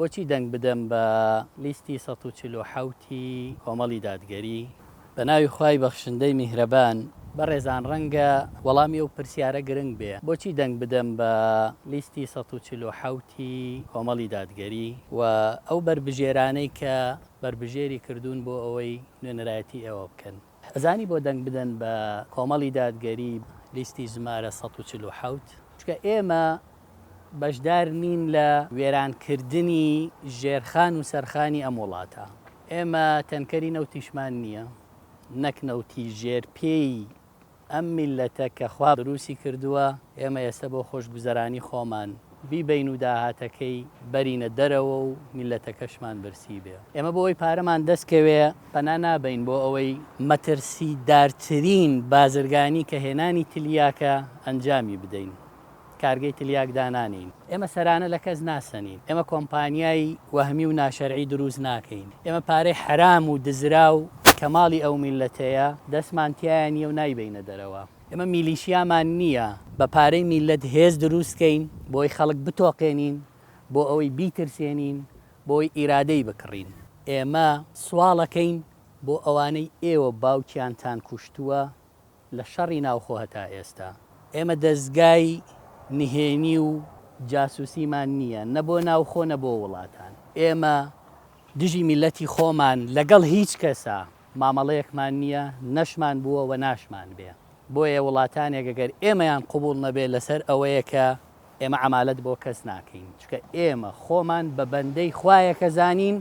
بۆچی دەنگ بدەم بە لیستی ١٤٧ کۆمەڵی دادگەری بە ناوی خوای بەخشندەی میهرەبان بەڕێزان ڕەنگە وەڵامی ئەو پرسیارە گرنگ بێ بۆچی دەنگ بدەم بە لیستی ١٤৭ کۆمەڵی دادگەری و ئەو بربژێرانەی کە بربژێری کردوون بۆ ئەوەی نوێنەرایەتی ئێوە بکەن. ئەزانی بۆ دەنگ بدەن بە کۆمەڵی دادگەری لیستی ژمارە ١٤٧ چکە ئێمە بەشدار نین لە وێرانکردنی ژێرخان و سەرخانی ئەم وڵاتە. ئێمە تەنکەری نەوتیشمان نییە، نەک نەوتی ژێرپێی ئەم میلەتە کە خوا دروستی کردووە. ئێمە ئێستا بۆ خۆشگوزەرانی خۆمان بیبین و داهاتەکەی بەرینە دەرەوە و میلەتەکەشمان برسی بێ. ئێمە بۆ ئەوی پارەمان دەستکەوێ پەنا نابین بۆ ئەوەی مەترسی دارترین بازرگانی کە هێنانی تلیاکە ئەنجامی بدەین. کارگەی تلیاک دانانین. ئێمە سەرانە لە کەس ناسەنین. ئێمە کۆمپانیای وەهمی و ناشەرعی دروست ناکەین. ئێمە پارەی حرام و دزرا و کەماڵی ئەو میلەتەیە دەستمانتیایان نیە و نایبینە دەرەوە. ئێمە میلیشیامان نییە بە پارەی میلەت هێز دروستکەین بۆی خەڵک بتۆقێنین، بۆ ئەوەی بیترسێنین، بۆی ئیرادەی بکڕین. ئێمە سواڵەکەین بۆ ئەوانەی ئێوە باوکیانتان کوشتووە لە شەڕی ناوخۆ هەتا ئێستا. ئێمە دەستگای نهێنی و جاسوسیمان نییە، نەبۆ ناوخۆ نەبۆ وڵاتان. ئێمە دژی میلەتی خۆمان لەگەڵ هیچ کەسە مامەڵەیەکمان نییە، نەشمان بووە و ناشمان بێ. بۆیە وڵاتانێک ئەگەر ئێمەیان قوبوڵ نەبێت لەسەر ئەوەیە کە ئێمە عەمالەت بۆ کەس ناکەین، چکە ئێمە خۆمان بە بەندەی خوایەکە زانین،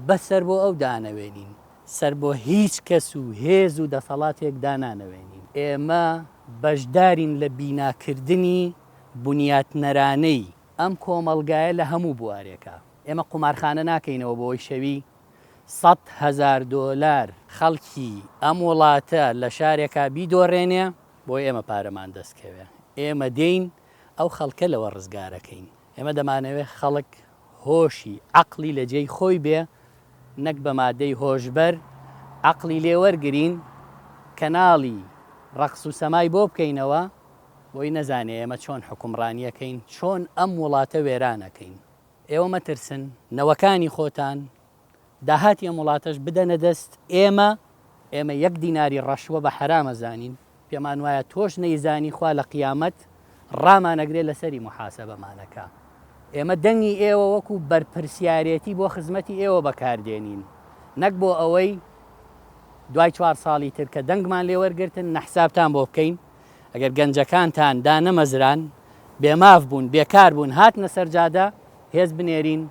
بەسەر بۆ ئەو دانەوێنین، سەر بۆ هیچ کەس و هێز و دەسەڵاتێک دانانەوێنین. ئێمە بەشدارین لە بیناکردنی بنیاتنەرانەی ئەم کۆمەڵگایە لە هەموو بوارێکە. ئێمە قومارخانە ناکەینەوە بۆی شەوی $100,000 خەڵکی ئەم وڵاتە لە شارێکا بیدۆڕێنێ بۆی ئێمە پارەمان دەستکەوێ. ئێمە دێین ئەو خەڵکە لەوە ڕزگارەکەین. ئێمە دەمانەوێت خەڵک هۆشی عەقلی لە جێی خۆی بێ، نەک بە مادەی هۆشبەر عەقلی لێوەرگرین کەناڵی ڕەقس و سەمای بۆ بکەینەوە بۆی نەزانێ ئێمە چۆن حکومڕانیەکەین، چۆن ئەم وڵاتە وێرانەکەین. ئێوە مەترسن نەوەکانی خۆتان داهاتی ئەم وڵاتەش بدەنە دەست ئێمە 1 دیناری ڕەشوە بە حەرامە زانین. پێمان وایە تۆش نەیزانی خوا لە قیامەت ڕامانەگرێت لەسەری محاسەبەمانەکە. ئێمە دەنگی ئێوە وەکو بەرپرسیارەتی بۆ خزمەتی ئێوە بەکاردێنین، نەک بۆ ئەوەی دوای 4 ساڵی تر کە دەنگمان لێوەرگرتن نەحسابتان بۆ بکەین. ئەگەر گەنجەکانتان دانەمەزران، بێماف بوون، بێکار بوون، هاتنە سەرجادە هێز بنێرین،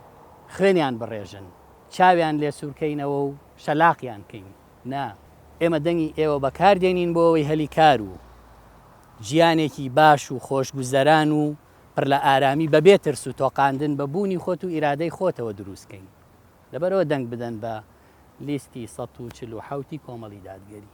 خوێنیان بڕێژن، چاویان لێ سوورکەینەوە و شەلاقیان کەین. نا، ئێمە دەنگی ئێوە بەکاردێنین بۆ ئەوەی هەلی کار و ژیانێکی باش و خۆشگوزەران و پڕ لە ئارامی بەبێ ترس و تۆقاندن بە بوونی خۆت و ئیرادەی خۆتەوە دروستکەین. لەبەرەوە دەنگ بدەن بە لیستی ١٤٧ کۆمەڵی دادگەری.